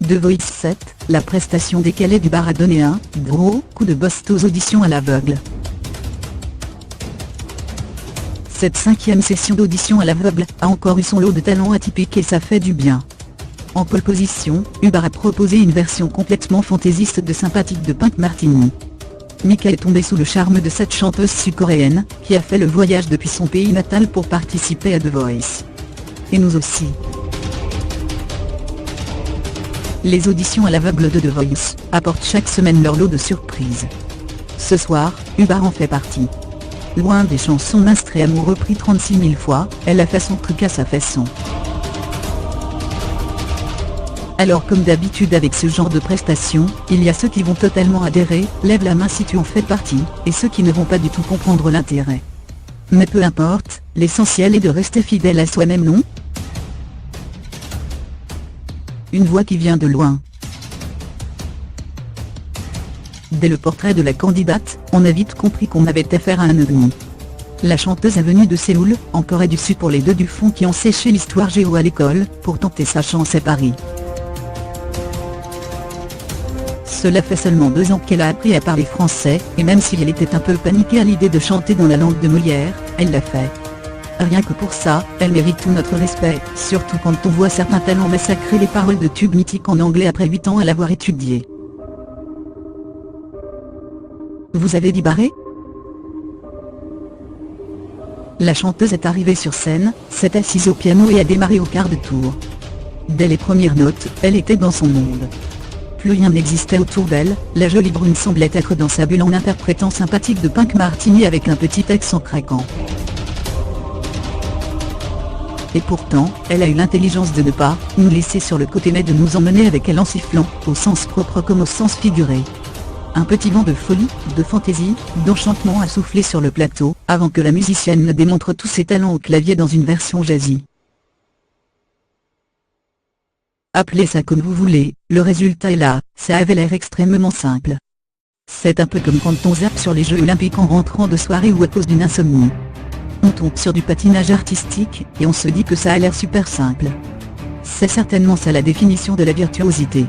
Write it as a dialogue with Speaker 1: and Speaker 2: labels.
Speaker 1: The Voice 7, la prestation décalée du bar a donné un gros coup de boost aux auditions à l'aveugle. Cette 5e session d'audition à l'aveugle a encore eu son lot de talents atypiques et ça fait du bien. En pole position, Ubar a proposé une version complètement fantaisiste de Sympathique de Pink Martini. Mika est tombé sous le charme de cette chanteuse sud-coréenne, qui a fait le voyage depuis son pays natal pour participer à The Voice. Et nous aussi. Les auditions à l'aveugle de The Voice apportent chaque semaine leur lot de surprises. Ce soir, Ubar en fait partie. Loin des chansons mainstream repris 36 000 fois, elle a fait son truc à sa façon. Alors comme d'habitude avec ce genre de prestations, il y a ceux qui vont totalement adhérer, lève la main si tu en fais partie, et ceux qui ne vont pas du tout comprendre l'intérêt. Mais peu importe, l'essentiel est de rester fidèle à soi-même, non ? Une voix qui vient de loin. Dès le portrait de la candidate, on a vite compris qu'on avait affaire à un ovni. La chanteuse est venue de Séoul, en Corée du Sud pour les deux du fond qui ont séché l'histoire géo à l'école, pour tenter sa chance à Paris. Cela fait seulement 2 ans qu'elle a appris à parler français, et même si elle était un peu paniquée à l'idée de chanter dans la langue de Molière, elle l'a fait. Rien que pour ça, elle mérite tout notre respect, surtout quand on voit certains talents massacrer les paroles de tubes mythiques en anglais après 8 ans à l'avoir étudié. Vous avez dit barré ? La chanteuse est arrivée sur scène, s'est assise au piano et a démarré au quart de tour. Dès les premières notes, elle était dans son monde. Plus rien n'existait autour d'elle, la jolie brune semblait être dans sa bulle en interprétant Sympathique de Pink Martini avec un petit accent craquant. Et pourtant, elle a eu l'intelligence de ne pas nous laisser sur le côté mais de nous emmener avec elle en sifflant, au sens propre comme au sens figuré. Un petit vent de folie, de fantaisie, d'enchantement a soufflé sur le plateau, avant que la musicienne ne démontre tous ses talents au clavier dans une version jazzy. Appelez ça comme vous voulez, le résultat est là, ça avait l'air extrêmement simple. C'est un peu comme quand on zappe sur les Jeux Olympiques en rentrant de soirée ou à cause d'une insomnie. On tombe sur du patinage artistique, et on se dit que ça a l'air super simple. C'est certainement ça la définition de la virtuosité.